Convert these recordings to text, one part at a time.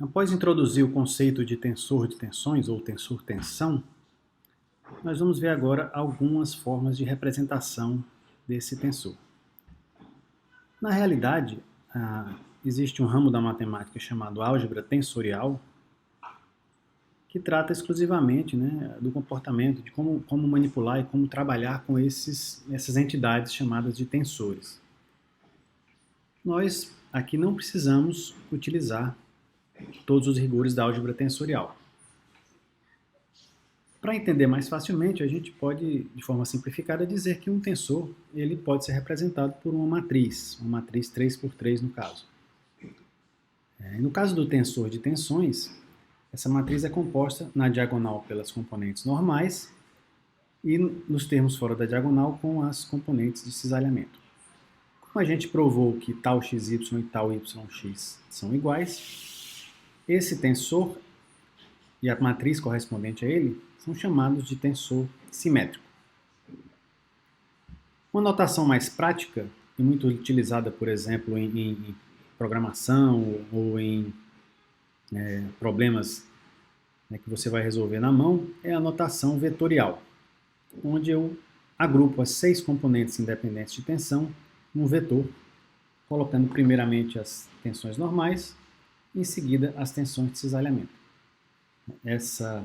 Após introduzir o conceito de tensor de tensões ou tensor-tensão, nós vamos ver agora algumas formas de representação desse tensor. Na realidade, existe um ramo da matemática chamado álgebra tensorial, que trata exclusivamente, do comportamento, de como manipular e como trabalhar com essas entidades chamadas de tensores. Nós aqui não precisamos utilizar todos os rigores da álgebra tensorial. Para entender mais facilmente, a gente pode, de forma simplificada, dizer que um tensor ele pode ser representado por uma matriz 3x3 no caso. No caso do tensor de tensões, essa matriz é composta na diagonal pelas componentes normais e nos termos fora da diagonal com as componentes de cisalhamento. Como a gente provou que tal xy e tal yx são iguais, esse tensor e a matriz correspondente a ele são chamados de tensor simétrico. Uma notação mais prática e muito utilizada, por exemplo, em programação ou em problemas que você vai resolver na mão, é a notação vetorial, onde eu agrupo as 6 componentes independentes de tensão num vetor, colocando primeiramente as tensões normais e em seguida as tensões de cisalhamento. Essa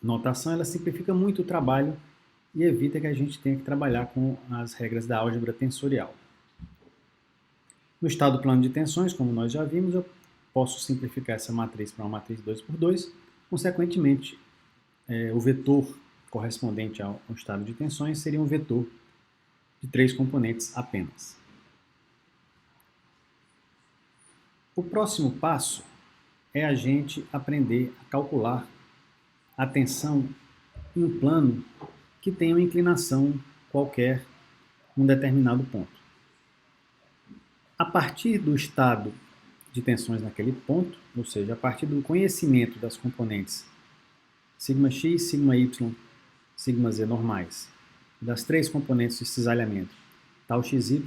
notação ela simplifica muito o trabalho e evita que a gente tenha que trabalhar com as regras da álgebra tensorial. No estado plano de tensões, como nós já vimos, eu posso simplificar essa matriz para uma matriz 2x2. Consequentemente, o vetor correspondente ao estado de tensões seria um vetor de 3 componentes apenas. O próximo passo é a gente aprender a calcular a tensão em um plano que tem uma inclinação qualquer em um determinado ponto. A partir do estado de tensões naquele ponto, ou seja, a partir do conhecimento das componentes σx, σy, σz normais, das 3 componentes de cisalhamento, tal xy,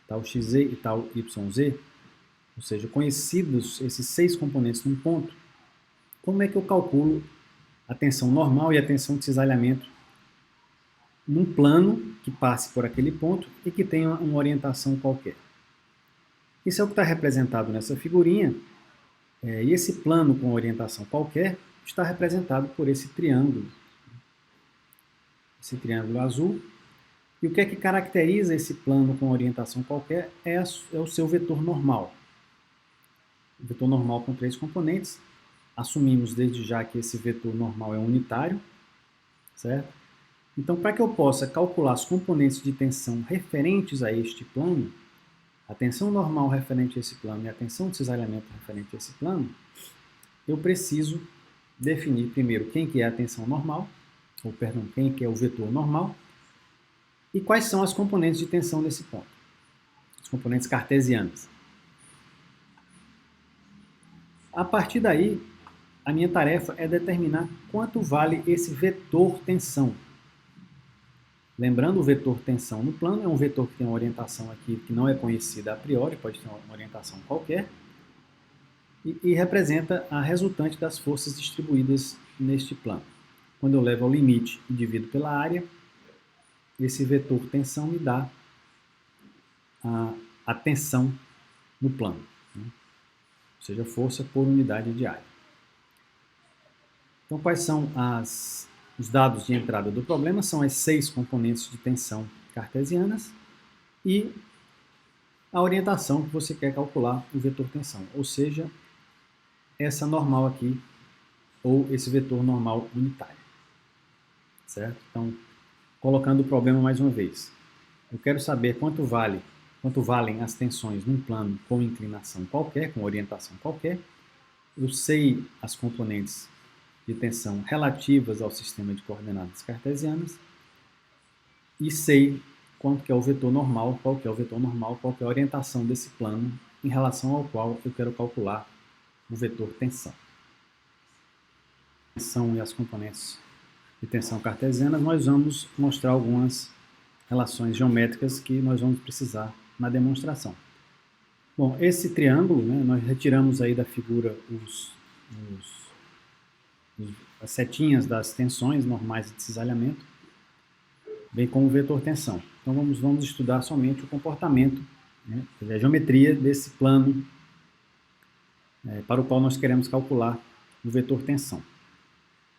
tal xz e tal yz, ou seja, conhecidos esses 6 componentes num ponto, como é que eu calculo a tensão normal e a tensão de cisalhamento num plano que passe por aquele ponto e que tenha uma orientação qualquer? Isso é o que está representado nessa figurinha, e esse plano com orientação qualquer está representado por esse triângulo azul. E o que é que caracteriza esse plano com orientação qualquer é o seu vetor normal. O vetor normal com 3 componentes. Assumimos desde já que esse vetor normal é unitário, certo? Então, para que eu possa calcular as componentes de tensão referentes a este plano, a tensão normal referente a esse plano e a tensão de cisalhamento referente a esse plano, eu preciso definir primeiro quem que é a tensão normal, quem que é o vetor normal, e quais são as componentes de tensão nesse ponto, as componentes cartesianas. A partir daí, a minha tarefa é determinar quanto vale esse vetor tensão. Lembrando, o vetor tensão no plano é um vetor que tem uma orientação aqui que não é conhecida a priori, pode ter uma orientação qualquer, e representa a resultante das forças distribuídas neste plano. Quando eu levo ao limite e divido pela área, esse vetor tensão me dá a tensão no plano, ou seja, força por unidade de área. Então, quais são os dados de entrada do problema? São as 6 componentes de tensão cartesianas e a orientação que você quer calcular o vetor tensão, ou seja, essa normal aqui, ou esse vetor normal unitário. Certo? Então, colocando o problema mais uma vez. Eu quero saber quanto valem as tensões num plano com inclinação qualquer, com orientação qualquer. Eu sei as componentes de tensão relativas ao sistema de coordenadas cartesianas e sei quanto que é o vetor normal, qual que é a orientação desse plano em relação ao qual eu quero calcular o vetor tensão. Tensão e as componentes de tensão cartesiana, nós vamos mostrar algumas relações geométricas que nós vamos precisar na demonstração. Bom, esse triângulo, né, nós retiramos aí da figura as setinhas das tensões normais de cisalhamento, bem como o vetor tensão. Então vamos estudar somente o comportamento, né, a geometria desse plano para o qual nós queremos calcular o vetor tensão.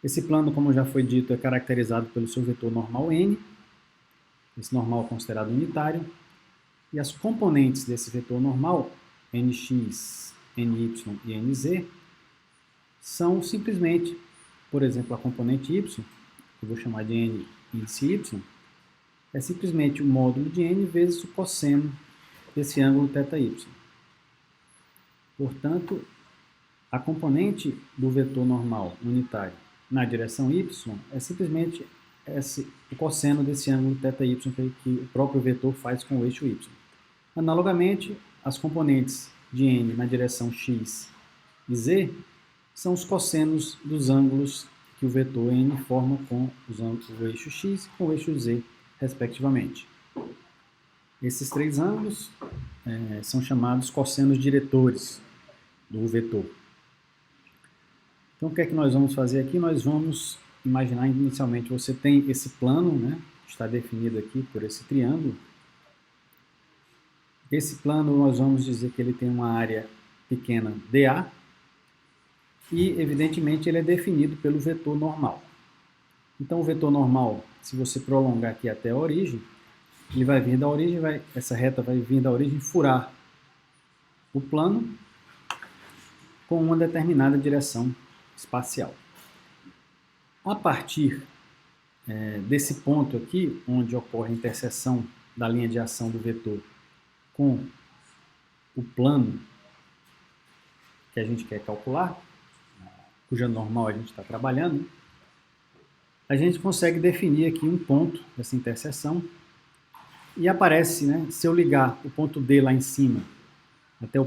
Esse plano, como já foi dito, é caracterizado pelo seu vetor normal n, esse normal considerado unitário, e as componentes desse vetor normal, nx, ny e nz, são simplesmente, por exemplo, a componente y, que eu vou chamar de n índice y, é simplesmente o módulo de n vezes o cosseno desse ângulo θy. Portanto, a componente do vetor normal unitário na direção y é simplesmente o cosseno desse ângulo θy que o próprio vetor faz com o eixo y. Analogamente, as componentes de n na direção x e z são os cossenos dos ângulos que o vetor n forma com o eixo x e com o eixo z, respectivamente. Esses três ângulos são chamados cossenos diretores do vetor. Então, o que é que nós vamos fazer aqui? Nós vamos imaginar inicialmente, você tem esse plano, né, está definido aqui por esse triângulo. Esse plano, nós vamos dizer que ele tem uma área pequena dA e, evidentemente, ele é definido pelo vetor normal. Então, o vetor normal, se você prolongar aqui até a origem, ele vai vir da origem, essa reta vai vir da origem furar o plano com uma determinada direção espacial. A partir desse ponto aqui, onde ocorre a interseção da linha de ação do vetor com o plano que a gente quer calcular, cuja normal a gente está trabalhando, a gente consegue definir aqui um ponto dessa interseção e aparece, né, se eu ligar o ponto D lá em cima até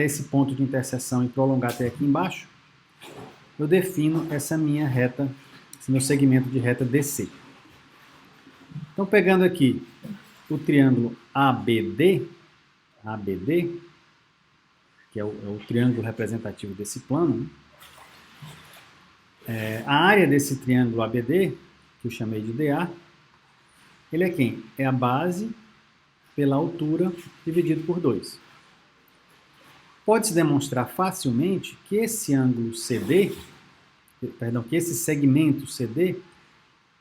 esse ponto de interseção e prolongar até aqui embaixo, eu defino essa minha reta, esse meu segmento de reta DC. Então, pegando aqui o triângulo ABD, que é o triângulo representativo desse plano, a área desse triângulo ABD, que eu chamei de DA, ele é quem? É a base pela altura dividido por 2. Pode-se demonstrar facilmente que esse ângulo CD, que esse segmento CD,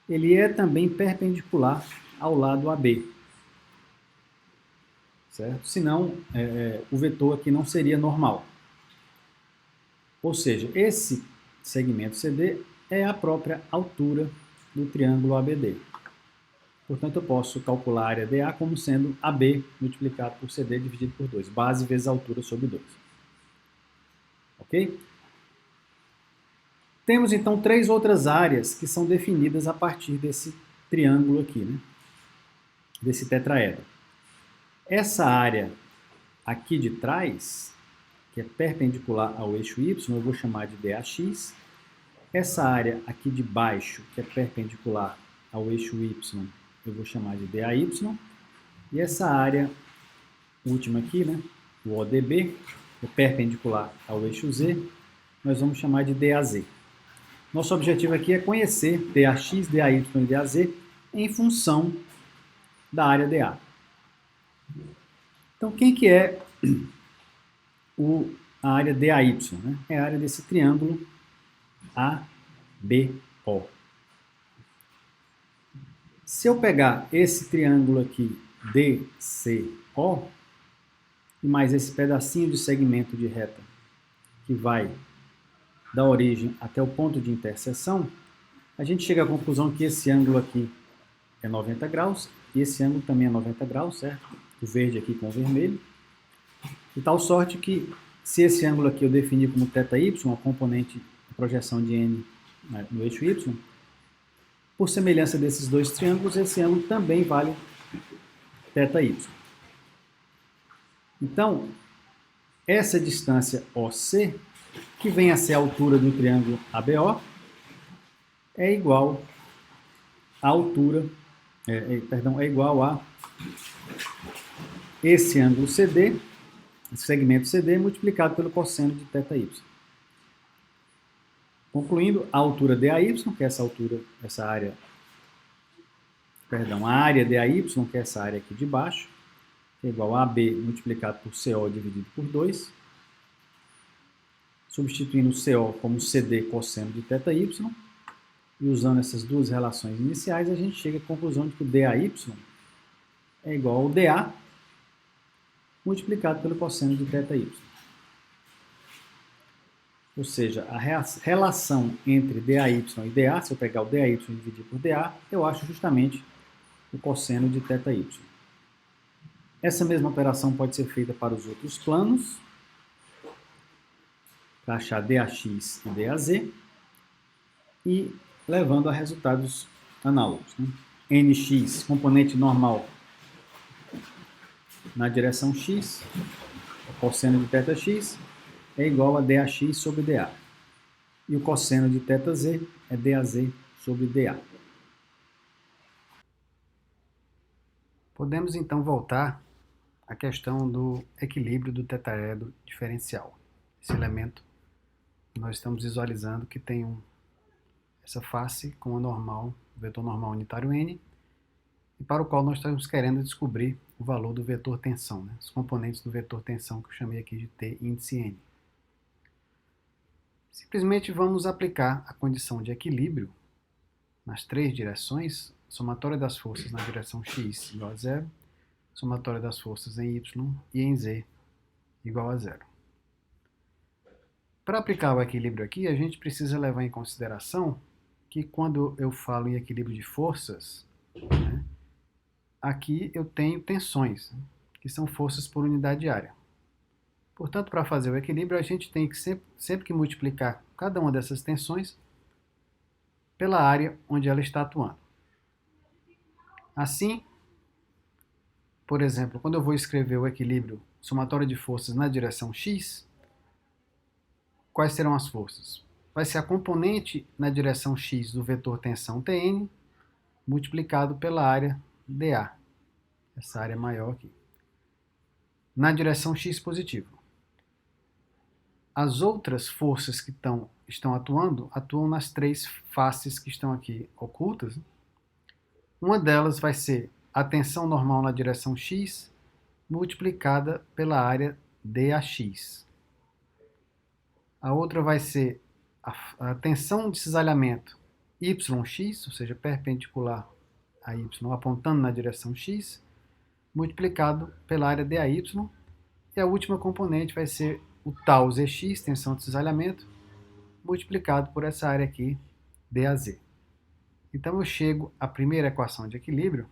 ele é também perpendicular ao lado AB. Certo? Senão, o vetor aqui não seria normal. Ou seja, esse segmento CD é a própria altura do triângulo ABD. Portanto, eu posso calcular a área DA como sendo AB multiplicado por CD dividido por 2. Base vezes altura sobre 2. Ok? Temos, então, três outras áreas que são definidas a partir desse triângulo aqui, né? Desse tetraedro. Essa área aqui de trás, que é perpendicular ao eixo Y, eu vou chamar de DAX. Essa área aqui de baixo, que é perpendicular ao eixo Y, eu vou chamar de DAY. E essa área última aqui, né, o ODB, que é perpendicular ao eixo Z, nós vamos chamar de DAZ. Nosso objetivo aqui é conhecer DAX, DAY e DAZ em função da área DA. Então, quem que é a área DAY? Né? É a área desse triângulo ABO. Se eu pegar esse triângulo aqui DCO, e mais esse pedacinho de segmento de reta que vai da origem até o ponto de interseção, a gente chega à conclusão que esse ângulo aqui é 90 graus, e esse ângulo também é 90 graus, certo? O verde aqui com o vermelho. De tal sorte que, se esse ângulo aqui eu definir como θy, a componente de projeção de n no eixo y, por semelhança desses dois triângulos, esse ângulo também vale θy. Então, essa distância OC, que vem a ser a altura do triângulo ABO, é igual à altura, é igual a esse ângulo CD segmento CD multiplicado pelo cosseno de θy. Concluindo, a altura DAY, que é essa área, perdão, a área DAY, que é essa área aqui de baixo, é igual a AB multiplicado por CO dividido por 2, substituindo o CO como CD cosseno de θy, e usando essas duas relações iniciais, a gente chega à conclusão de que o DAY é igual ao DA multiplicado pelo cosseno de θy. Ou seja, a relação entre DAY e DA, se eu pegar o DAY e dividir por DA, eu acho justamente o cosseno de θy. Essa mesma operação pode ser feita para os outros planos, para achar DAX e DAZ, e levando a resultados análogos. Né? NX, componente normal na direção x, o cosseno de θx, é igual a DAX sobre DA. E o cosseno de θz é DAZ sobre DA. Podemos então voltar à questão do equilíbrio do tetraedro diferencial. Esse elemento que nós estamos visualizando que tem essa face com o vetor normal unitário n, e para o qual nós estamos querendo descobrir o valor do vetor tensão, né? Os componentes do vetor tensão que eu chamei aqui de T índice n. Simplesmente vamos aplicar a condição de equilíbrio nas três direções, somatória das forças na direção x igual a zero, somatória das forças em y e em z igual a zero. Para aplicar o equilíbrio aqui, a gente precisa levar em consideração que quando eu falo em equilíbrio de forças, né, aqui eu tenho tensões, né, que são forças por unidade de área. Portanto, para fazer o equilíbrio, a gente tem que sempre que multiplicar cada uma dessas tensões pela área onde ela está atuando. Assim, por exemplo, quando eu vou escrever o equilíbrio somatório de forças na direção x, quais serão as forças? Vai ser a componente na direção x do vetor tensão Tn multiplicado pela área dA, essa área maior aqui, na direção x positivo. As outras forças que estão atuam nas três faces que estão aqui ocultas. Uma delas vai ser a tensão normal na direção x multiplicada pela área dAx. A outra vai ser a tensão de cisalhamento yx, ou seja, perpendicular a y, apontando na direção x, multiplicado pela área dAy. E a última componente vai ser o tau Zx, tensão de cisalhamento, multiplicado por essa área aqui, dAz. Então eu chego à primeira equação de equilíbrio,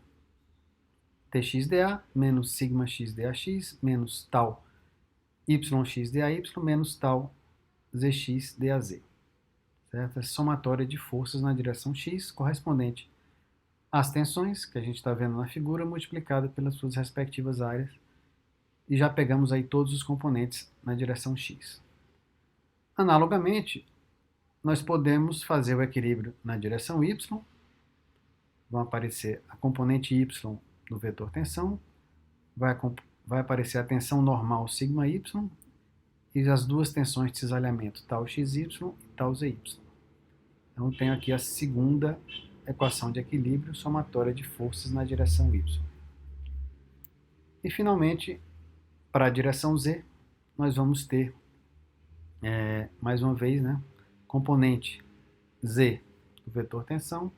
TxdA menos sigma x dAx menos tau yx dAy menos tau Zx dAz. Certo? Essa somatória de forças na direção x correspondente às tensões, que a gente está vendo na figura, multiplicada pelas suas respectivas áreas. E já pegamos aí todos os componentes na direção x. Analogamente, nós podemos fazer o equilíbrio na direção y. Vão aparecer a componente y do vetor tensão, vai aparecer a tensão normal sigma y e as duas tensões de cisalhamento tau xy e tau zy. Então eu tenho aqui a segunda equação de equilíbrio somatória de forças na direção y. E finalmente, para a direção z, nós vamos ter, mais uma vez, né, componente z do vetor tensão,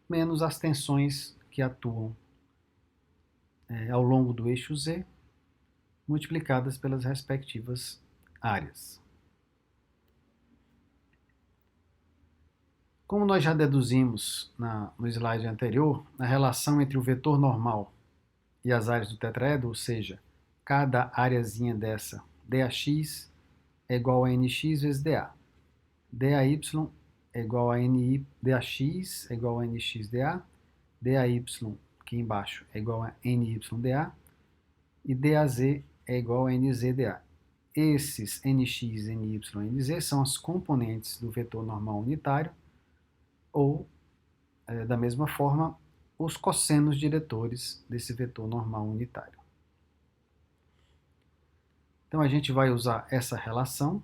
menos as tensões que atuam ao longo do eixo z, multiplicadas pelas respectivas áreas. Como nós já deduzimos no slide anterior, a relação entre o vetor normal e as áreas do tetraedro, ou seja, cada areazinha dessa, dAx é igual a nx vezes dA. dAy é igual a dAx é igual a nx dA. dAy, aqui embaixo, é igual a ny dA. E dAz é igual a nz dA. Esses nx, ny e nz são as componentes do vetor normal unitário, ou, da mesma forma, os cossenos diretores desse vetor normal unitário. Então a gente vai usar essa relação,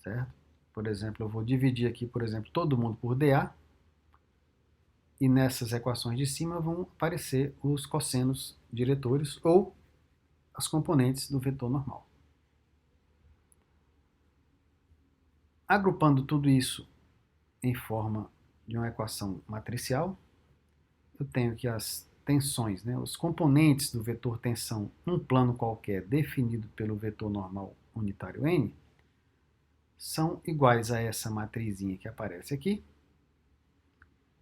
certo? Por exemplo, eu vou dividir aqui, por exemplo, todo mundo por dA, e nessas equações de cima vão aparecer os cossenos diretores ou as componentes do vetor normal. Agrupando tudo isso em forma de uma equação matricial, eu tenho que as tensões, né, os componentes do vetor tensão num plano qualquer definido pelo vetor normal unitário n, são iguais a essa matrizinha que aparece aqui,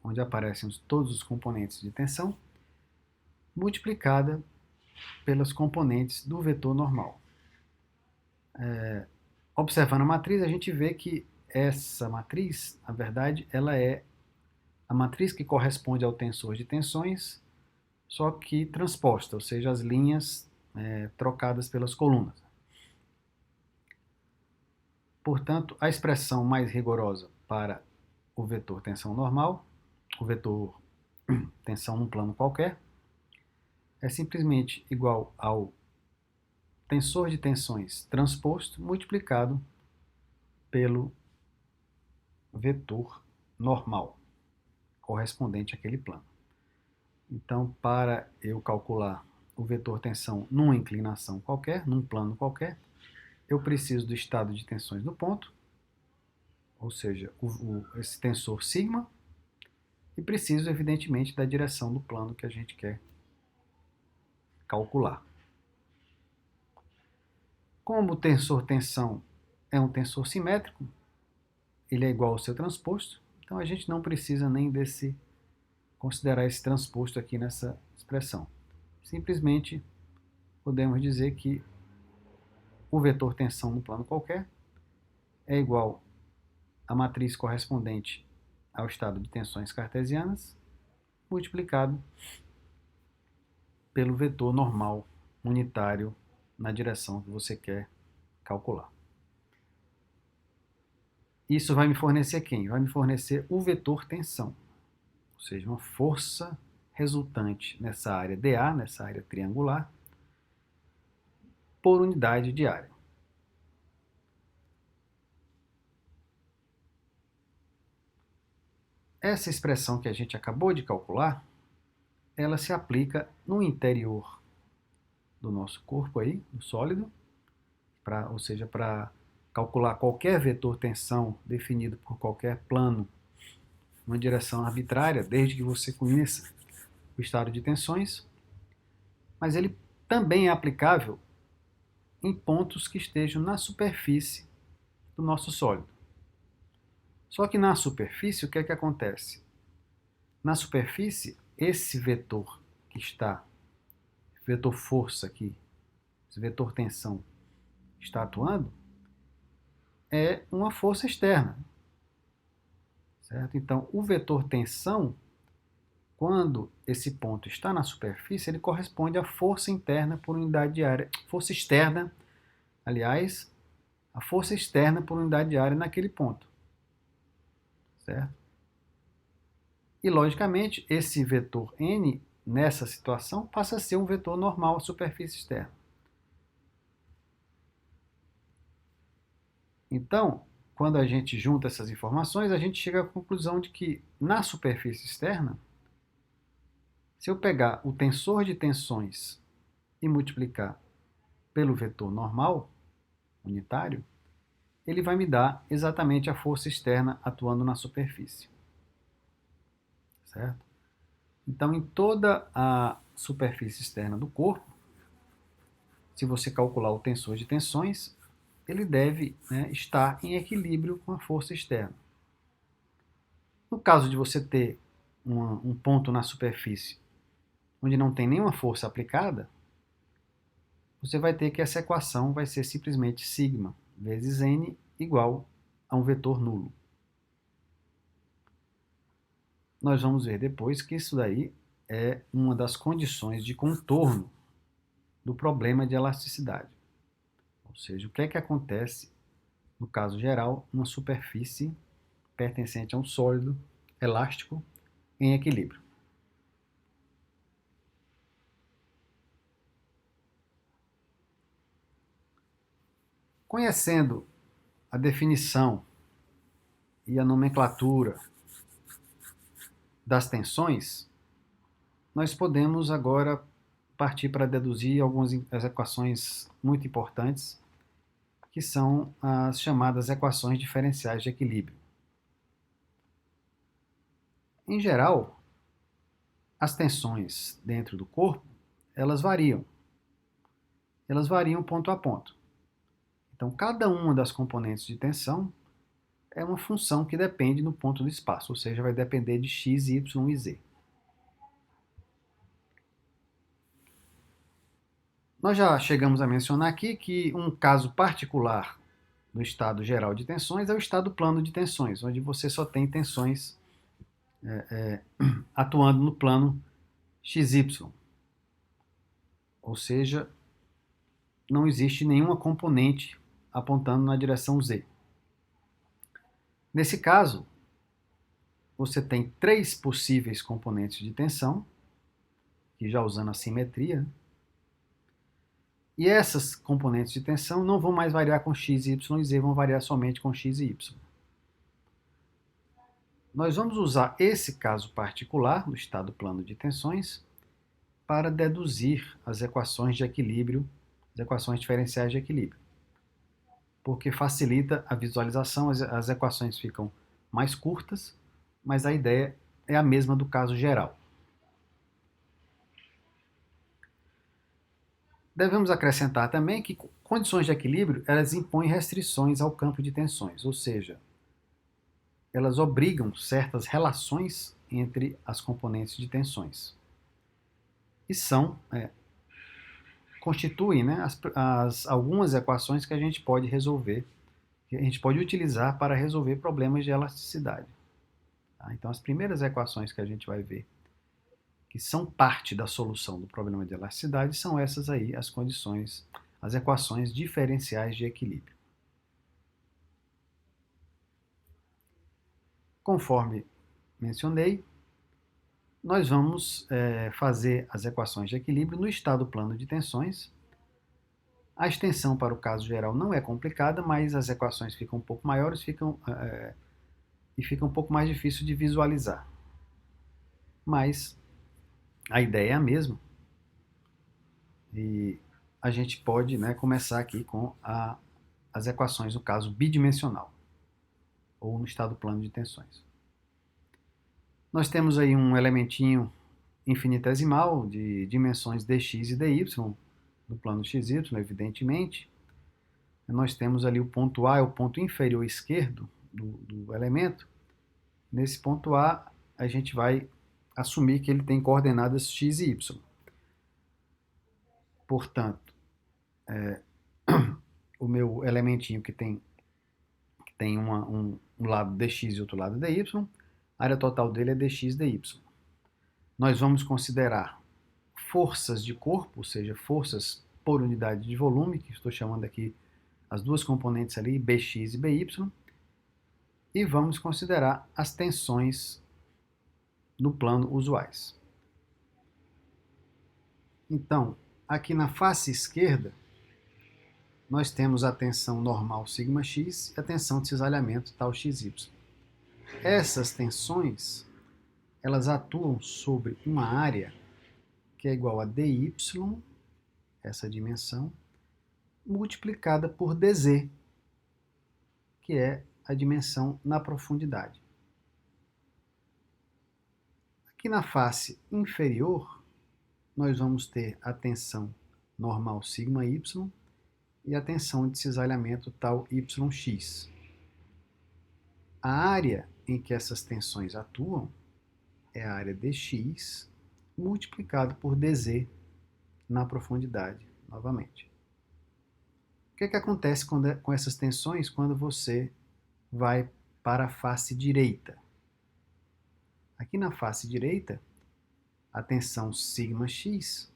onde aparecem todos os componentes de tensão, multiplicada pelas componentes do vetor normal. Observando a matriz, a gente vê que essa matriz, na verdade, ela é a matriz que corresponde ao tensor de tensões, só que transposta, ou seja, as linhas trocadas pelas colunas. Portanto, a expressão mais rigorosa para o vetor tensão normal, o vetor tensão num plano qualquer, é simplesmente igual ao tensor de tensões transposto multiplicado pelo vetor normal correspondente àquele plano. Então, para eu calcular o vetor tensão numa inclinação qualquer, num plano qualquer, eu preciso do estado de tensões do ponto, ou seja, esse tensor sigma, e preciso, evidentemente, da direção do plano que a gente quer calcular. Como o tensor tensão é um tensor simétrico, ele é igual ao seu transposto, então a gente não precisa nem considerar esse transposto aqui nessa expressão. Simplesmente podemos dizer que o vetor tensão no plano qualquer é igual à matriz correspondente ao estado de tensões cartesianas multiplicado pelo vetor normal unitário na direção que você quer calcular. Isso vai me fornecer quem? Vai me fornecer o vetor tensão, ou seja, uma força resultante nessa área dA, nessa área triangular, por unidade de área. Essa expressão que a gente acabou de calcular, ela se aplica no interior do nosso corpo aí, do sólido, ou seja, para calcular qualquer vetor tensão definido por qualquer plano, uma direção arbitrária, desde que você conheça o estado de tensões, mas ele também é aplicável em pontos que estejam na superfície do nosso sólido. Só que na superfície, o que é que acontece? Na superfície, esse vetor que está, vetor força aqui, esse vetor tensão está atuando, é uma força externa. Certo? Então, o vetor tensão, quando esse ponto está na superfície, ele corresponde à força interna por unidade de área. Força externa, aliás, a força externa por unidade de área naquele ponto. Certo? E, logicamente, esse vetor n, nessa situação, passa a ser um vetor normal à superfície externa. Então, quando a gente junta essas informações, a gente chega à conclusão de que, na superfície externa, se eu pegar o tensor de tensões e multiplicar pelo vetor normal, unitário, ele vai me dar exatamente a força externa atuando na superfície. Certo? Então, em toda a superfície externa do corpo, se você calcular o tensor de tensões, ele deve, né, estar em equilíbrio com a força externa. No caso de você ter um ponto na superfície onde não tem nenhuma força aplicada, você vai ter que essa equação vai ser simplesmente sigma vezes n igual a um vetor nulo. Nós vamos ver depois que isso daí é uma das condições de contorno do problema de elasticidade. Ou seja, o que é que acontece, no caso geral, numa superfície pertencente a um sólido elástico em equilíbrio. Conhecendo a definição e a nomenclatura das tensões, nós podemos agora partir para deduzir algumas equações muito importantes, que são as chamadas equações diferenciais de equilíbrio. Em geral, as tensões dentro do corpo, elas variam. Elas variam ponto a ponto. Então, cada uma das componentes de tensão é uma função que depende no ponto do espaço, ou seja, vai depender de x, y e z. Nós já chegamos a mencionar aqui que um caso particular do estado geral de tensões é o estado plano de tensões, onde você só tem tensões atuando no plano XY. Ou seja, não existe nenhuma componente apontando na direção Z. Nesse caso, você tem três possíveis componentes de tensão, que já usando a simetria, e essas componentes de tensão não vão mais variar com x, y e z, vão variar somente com x e y. Nós vamos usar esse caso particular do estado plano de tensões para deduzir as equações de equilíbrio, as equações diferenciais de equilíbrio, porque facilita a visualização, as equações ficam mais curtas, mas a ideia é a mesma do caso geral. Devemos acrescentar também que condições de equilíbrio, elas impõem restrições ao campo de tensões, ou seja, elas obrigam certas relações entre as componentes de tensões. E constituem, né, algumas equações que a gente pode resolver, que a gente pode utilizar para resolver problemas de elasticidade. Tá? Então, as primeiras equações que a gente vai ver, que são parte da solução do problema de elasticidade, são essas aí, as equações diferenciais de equilíbrio. Conforme mencionei, nós vamos fazer as equações de equilíbrio no estado plano de tensões. A extensão para o caso geral não é complicada, mas as equações ficam um pouco maiores e fica um pouco mais difícil de visualizar. Mas a ideia é a mesma. E a gente pode, né, começar aqui com as equações no caso bidimensional, ou no estado plano de tensões. Nós temos aí um elementinho infinitesimal de dimensões dx e dy, no plano xy, evidentemente. Nós temos ali o ponto A, é o ponto inferior esquerdo do elemento. Nesse ponto A, a gente vai assumir que ele tem coordenadas x e y. Portanto, o meu elementinho que tem um lado dx e outro lado dy, a área total dele é dx dy. Nós vamos considerar forças de corpo, ou seja, forças por unidade de volume, que estou chamando aqui as duas componentes ali, bx e by, e vamos considerar as tensões no plano usuais. Então, aqui na face esquerda, nós temos a tensão normal σx e a tensão de cisalhamento tal xy. Essas tensões, elas atuam sobre uma área que é igual a dy, essa dimensão, multiplicada por dz, que é a dimensão na profundidade. Aqui na face inferior, nós vamos ter a tensão normal σy e a tensão de cisalhamento tal yx. A área em que essas tensões atuam é a área dx multiplicado por dz na profundidade, novamente. O que acontece com essas tensões quando você vai para a face direita? Aqui na face direita, a tensão σx,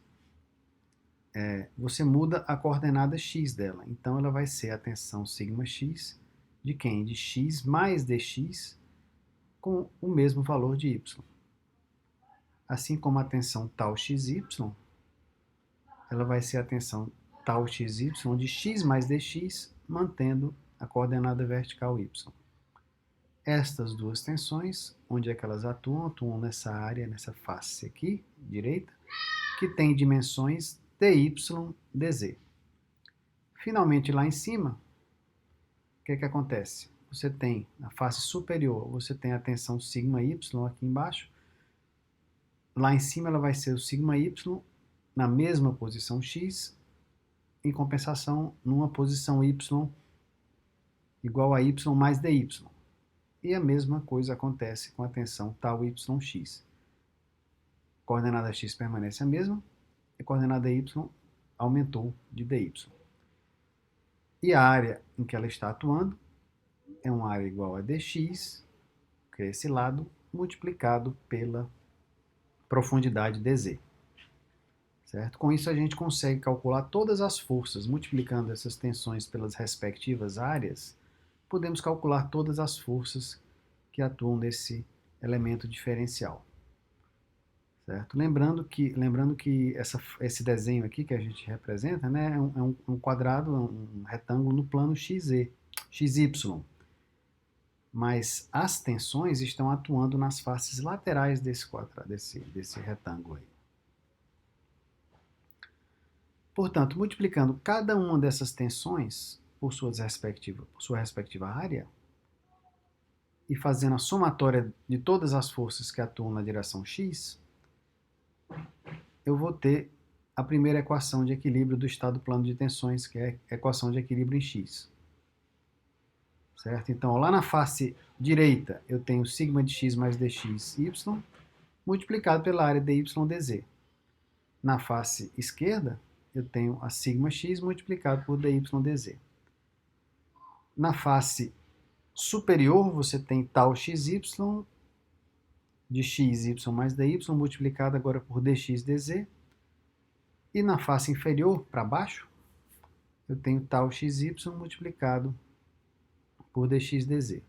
você muda a coordenada x dela. Então, ela vai ser a tensão σx de quem? De x mais dx com o mesmo valor de y. Assim como a tensão tal xy, ela vai ser a tensão tal xy de x mais dx mantendo a coordenada vertical y. Estas duas tensões, onde é que elas atuam? Atuam nessa área, nessa face aqui, direita, que tem dimensões dy, dz. Finalmente, lá em cima, o que é que acontece? Você tem, na face superior, você tem a tensão σy aqui embaixo. Lá em cima ela vai ser o σy na mesma posição x, em compensação, numa posição y igual a y mais dy. E a mesma coisa acontece com a tensão tau yx. A coordenada x permanece a mesma, e a coordenada y aumentou de dy. E a área em que ela está atuando é uma área igual a dx, que é esse lado, multiplicado pela profundidade dz. Certo? Com isso a gente consegue calcular todas as forças, multiplicando essas tensões pelas respectivas áreas, podemos calcular todas as forças que atuam nesse elemento diferencial. Certo? Lembrando que esse desenho aqui que a gente representa, né, é um quadrado, um retângulo no plano xy. Mas as tensões estão atuando nas faces laterais desse retângulo aí. Portanto, multiplicando cada uma dessas tensões por sua respectiva área e fazendo a somatória de todas as forças que atuam na direção x, eu vou ter a primeira equação de equilíbrio do estado plano de tensões, que é a equação de equilíbrio em x. Certo? Então, lá na face direita, eu tenho σ de x mais dx, y, multiplicado pela área dy, dz. Na face esquerda, eu tenho a σx multiplicado por dy, dz. Na face superior, você tem tau xy de x, y mais dy, multiplicado agora por dx, dz. E na face inferior, para baixo, eu tenho tau xy multiplicado por dx, dz.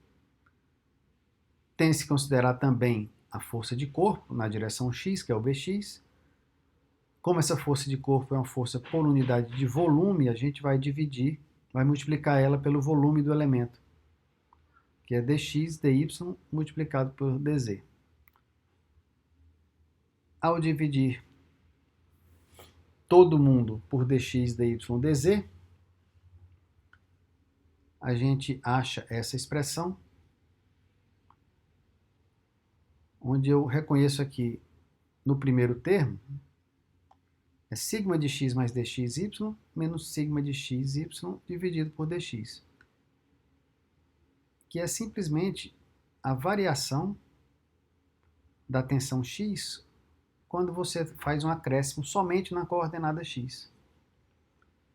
Tem-se que considerar também a força de corpo na direção x, que é o bx. Como essa força de corpo é uma força por unidade de volume, a gente vai multiplicar ela pelo volume do elemento, que é dx, dy multiplicado por dz. Ao dividir todo mundo por dx, dy, dz, a gente acha essa expressão, onde eu reconheço aqui no primeiro termo, é σ de x mais dxy menos σ de xy dividido por dx, que é simplesmente a variação da tensão x quando você faz um acréscimo somente na coordenada x.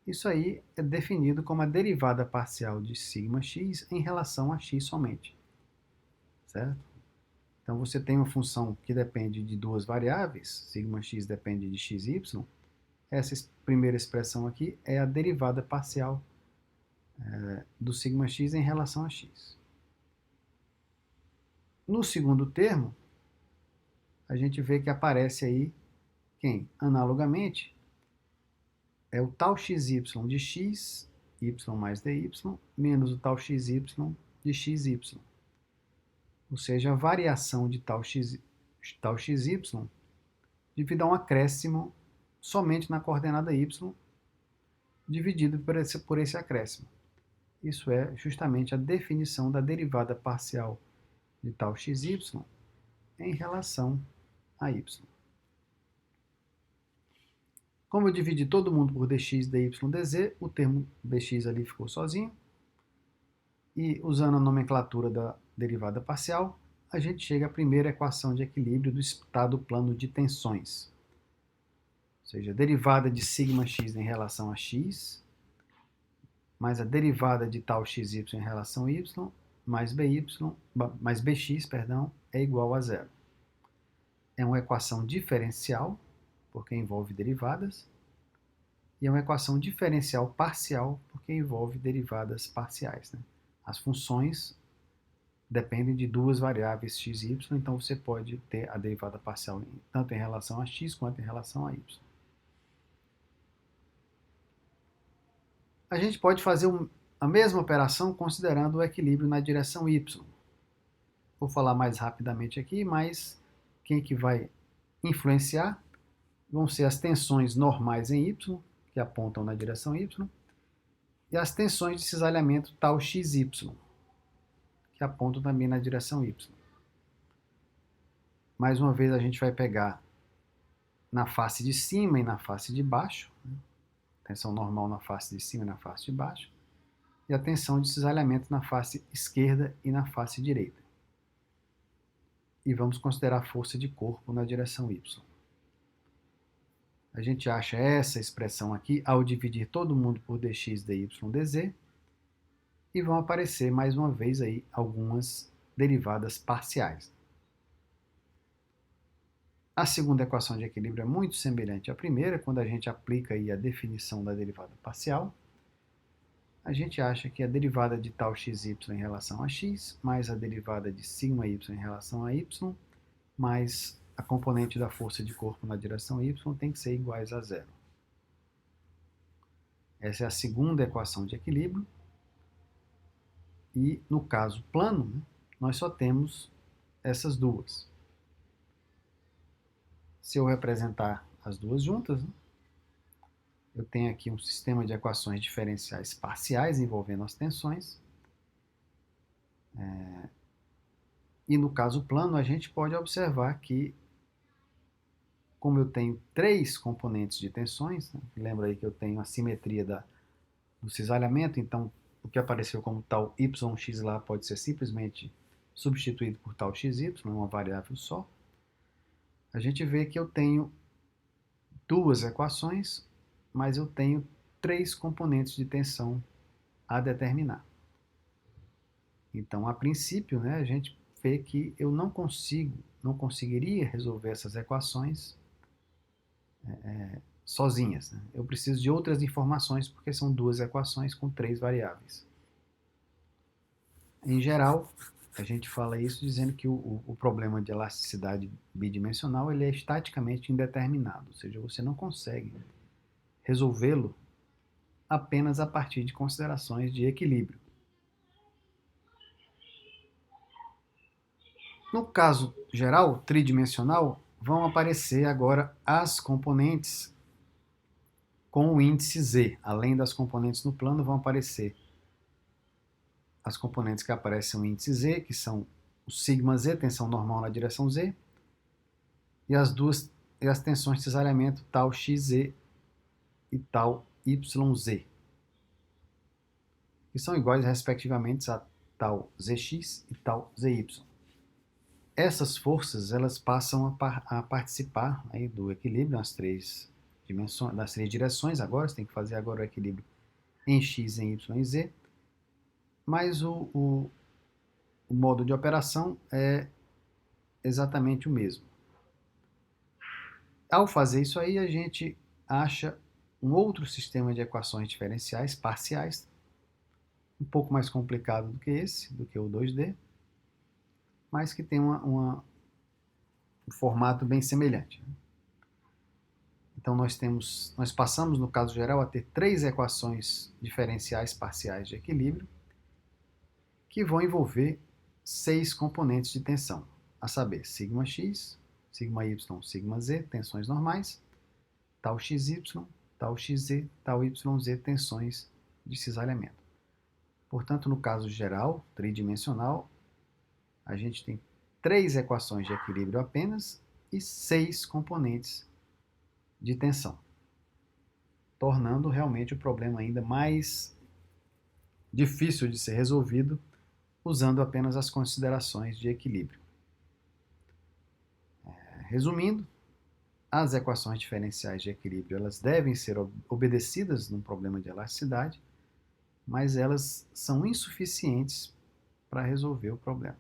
Isso aí é definido como a derivada parcial de σx em relação a x somente. Certo? Então você tem uma função que depende de duas variáveis, σx depende de xy. Essa primeira expressão aqui é a derivada parcial do σx em relação a x. No segundo termo, a gente vê que aparece aí quem? Analogamente, é o tau xy de x, y mais dy, menos o tau xy de xy. Ou seja, a variação de tau xy devido a um acréscimo somente na coordenada y, dividido por esse acréscimo. Isso é justamente a definição da derivada parcial de tau xy em relação a y. Como eu dividi todo mundo por dx, dy, dz, o termo dx ali ficou sozinho. E usando a nomenclatura da derivada parcial, a gente chega à primeira equação de equilíbrio do estado plano de tensões. Ou seja, a derivada de σx em relação a x, mais a derivada de tau xy em relação a y, mais bx, é igual a zero. É uma equação diferencial, porque envolve derivadas, e é uma equação diferencial parcial, porque envolve derivadas parciais. Né? As funções dependem de duas variáveis x e y, então você pode ter a derivada parcial tanto em relação a x quanto em relação a y. A gente pode fazer a mesma operação considerando o equilíbrio na direção y. Vou falar mais rapidamente aqui, mas quem que vai influenciar vão ser as tensões normais em y, que apontam na direção y, e as tensões de cisalhamento tal xy, que apontam também na direção y. Mais uma vez a gente vai pegar na face de cima e na face de baixo, tensão normal na face de cima e na face de baixo, e a tensão de cisalhamento na face esquerda e na face direita. E vamos considerar a força de corpo na direção y. A gente acha essa expressão aqui ao dividir todo mundo por dx, dy, dz, e vão aparecer mais uma vez aí algumas derivadas parciais. A segunda equação de equilíbrio é muito semelhante à primeira, quando a gente aplica aí a definição da derivada parcial. A gente acha que a derivada de tal xy em relação a x, mais a derivada de sigma y em relação a y, mais a componente da força de corpo na direção y tem que ser iguais a zero. Essa é a segunda equação de equilíbrio. E no caso plano, nós só temos essas duas. Se eu representar as duas juntas, eu tenho aqui um sistema de equações diferenciais parciais envolvendo as tensões. E no caso plano, a gente pode observar que, como eu tenho três componentes de tensões, lembra aí que eu tenho a simetria do cisalhamento, então o que apareceu como tal yx lá pode ser simplesmente substituído por tal xy, uma variável só. A gente vê que eu tenho duas equações, mas eu tenho três componentes de tensão a determinar. Então, a princípio, a gente vê que eu não conseguiria resolver essas equações sozinhas. Eu preciso de outras informações, porque são duas equações com três variáveis. Em geral, a gente fala isso dizendo que o problema de elasticidade bidimensional ele é estaticamente indeterminado, ou seja, você não consegue resolvê-lo apenas a partir de considerações de equilíbrio. No caso geral, tridimensional, vão aparecer agora as componentes com o índice z. Além das componentes no plano, vão aparecer as componentes que aparecem no índice z, que são o sigma z, tensão normal na direção z, e as tensões de cisalhamento tal xz e tal yz, que são iguais respectivamente a tal zx e tal zy. Essas forças elas passam a participar aí do equilíbrio nas três dimensões, nas três direções. Agora você tem que fazer agora o equilíbrio em x, em y e z, mas o modo de operação é exatamente o mesmo. Ao fazer isso aí, a gente acha um outro sistema de equações diferenciais parciais, um pouco mais complicado do que esse, do que o 2D, mas que tem um formato bem semelhante. Então nós passamos, no caso geral, a ter três equações diferenciais parciais de equilíbrio que vão envolver 6 componentes de tensão, a saber, sigma x, sigma y, sigma z, tensões normais, tal xy, tal xz, tal yz, tensões de cisalhamento. Portanto, no caso geral, tridimensional, a gente tem 3 equações de equilíbrio apenas e 6 componentes de tensão, tornando realmente o problema ainda mais difícil de ser resolvido usando apenas as considerações de equilíbrio. Resumindo, as equações diferenciais de equilíbrio elas devem ser obedecidas num problema de elasticidade, mas elas são insuficientes para resolver o problema.